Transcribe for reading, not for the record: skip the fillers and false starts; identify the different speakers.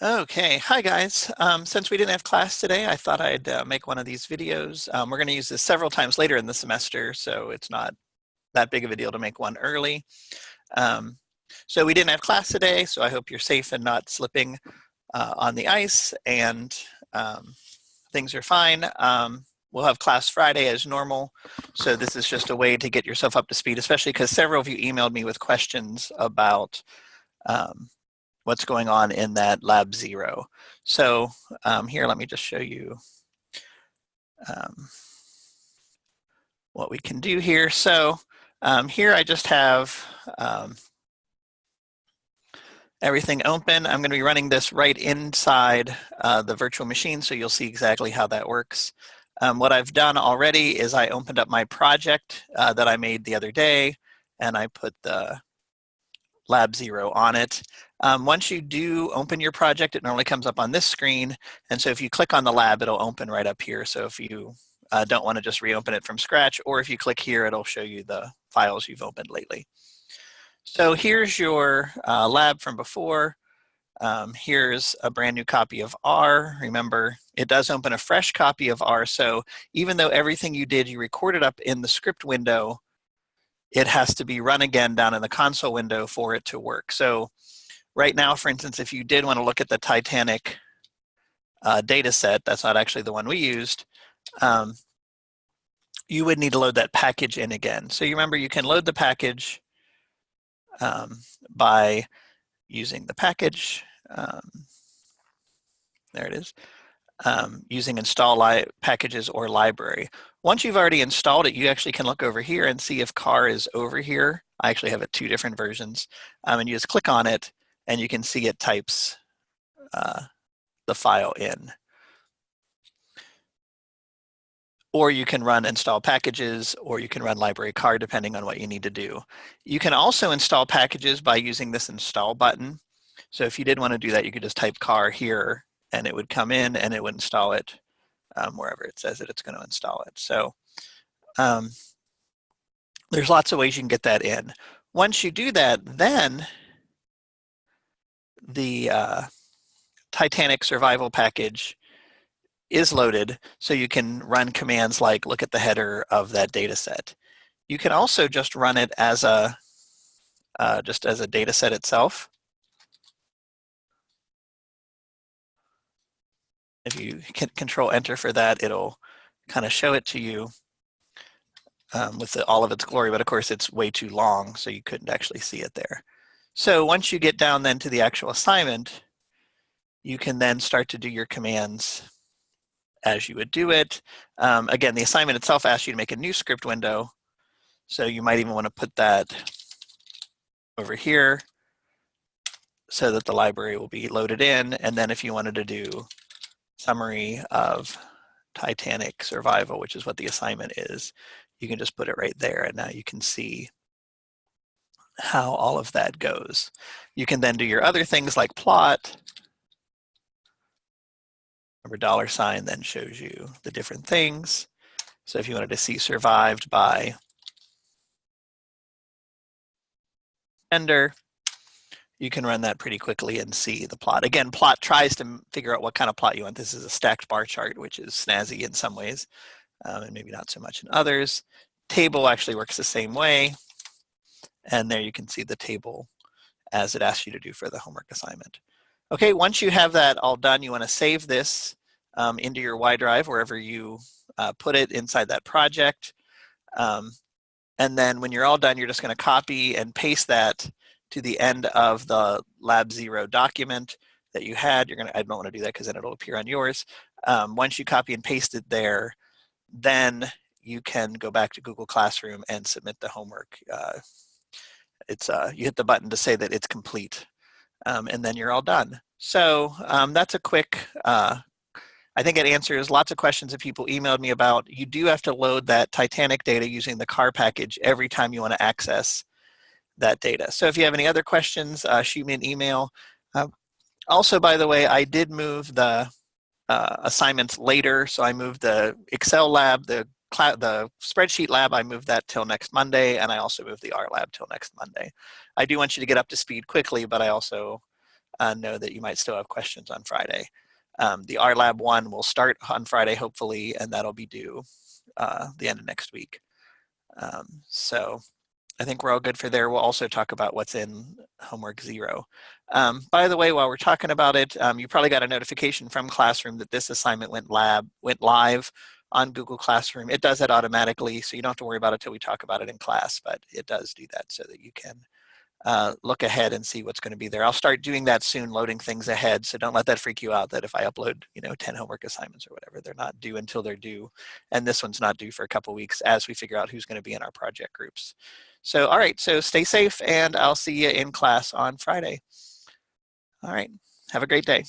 Speaker 1: Okay, hi guys. Since we didn't have class today, I thought I'd make one of these videos. We're going to use this several times later in the semester, so it's not that big of a deal to make one early. Um, so we didn't have class today, so I hope you're safe and not slipping on the ice, and things are fine. We'll have class Friday as normal, so this is just a way to get yourself up to speed, especially because several of you emailed me with questions about what's going on in that lab 0. So here, let me just show you what we can do here. So here I just have everything open. I'm going to be running this right inside the virtual machine, so you'll see exactly how that works. What I've done already is I opened up my project that I made the other day, and I put the lab 0 on it. Once you do open your project, it normally comes up on this screen. And so if you click on the lab, it'll open right up here. So if you don't want to just reopen it from scratch, or if you click here, it'll show you the files you've opened lately. So here's your lab from before. Here's a brand new copy of R. Remember, it does open a fresh copy of R. So even though everything you did, you recorded up in the script window, it has to be run again down in the console window for it to work. So right now, for instance, if you did want to look at the Titanic data set, that's not actually the one we used, you would need to load that package in again. So you remember, you can load the package by using the package. There it is. Using install packages or library. Once you've already installed it, you actually can look over here and see if CAR is over here. I actually have it 2 different versions. And you just click on it, and you can see it types the file in. Or you can run install packages, or you can run library CAR, depending on what you need to do. You can also install packages by using this install button. So if you did want to do that, you could just type CAR here, and it would come in and it would install it wherever it says that it's going to install it. So there's lots of ways you can get that in. Once you do that, then the Titanic survival package is loaded, so you can run commands like look at the header of that data set. You can also just run it as a data set itself. If you can control enter for that, it'll kind of show it to you with all of its glory, but of course it's way too long, so you couldn't actually see it there. So once you get down then to the actual assignment, you can then start to do your commands as you would do it. Again, the assignment itself asks you to make a new script window, so you might even want to put that over here so that the library will be loaded in. And then if you wanted to do summary of Titanic survival, which is what the assignment is, you can just put it right there, and now you can see how all of that goes. You can then do your other things like plot. Remember, $sign then shows you the different things. So if you wanted to see survived by gender, you can run that pretty quickly and see the plot. Again, plot tries to figure out what kind of plot you want. This is a stacked bar chart, which is snazzy in some ways, and maybe not so much in others. Table actually works the same way. And there you can see the table as it asks you to do for the homework assignment. Okay, once you have that all done, you want to save this into your Y drive, wherever you put it inside that project. And then when you're all done, you're just going to copy and paste that to the end of the lab 0 document that you had. I don't want to do that because then it'll appear on yours. Once you copy and paste it there, then you can go back to Google Classroom and submit the homework. You hit the button to say that it's complete, and then you're all done. So that's a quick, I think it answers lots of questions that people emailed me about. You do have to load that Titanic data using the CAR package every time you want to access that data. So if you have any other questions, shoot me an email. Also, by the way, I did move the assignments later. So I moved the Excel lab, the spreadsheet lab, I moved that till next Monday, and I also moved the R lab till next Monday. I do want you to get up to speed quickly, but I also know that you might still have questions on Friday. The RLab 1 will start on Friday, hopefully, and that'll be due the end of next week. So I think we're all good for there. We'll also talk about what's in homework 0. By the way, while we're talking about it, you probably got a notification from Classroom that this assignment went live on Google Classroom. It does that automatically, so you don't have to worry about it till we talk about it in class, but it does do that so that you can look ahead and see what's going to be there. I'll start doing that soon, loading things ahead, so don't let that freak you out that if I upload 10 homework assignments or whatever, they're not due until they're due, and this one's not due for a couple weeks as we figure out who's going to be in our project groups. So all right, so stay safe, and I'll see you in class on Friday. All right, have a great day.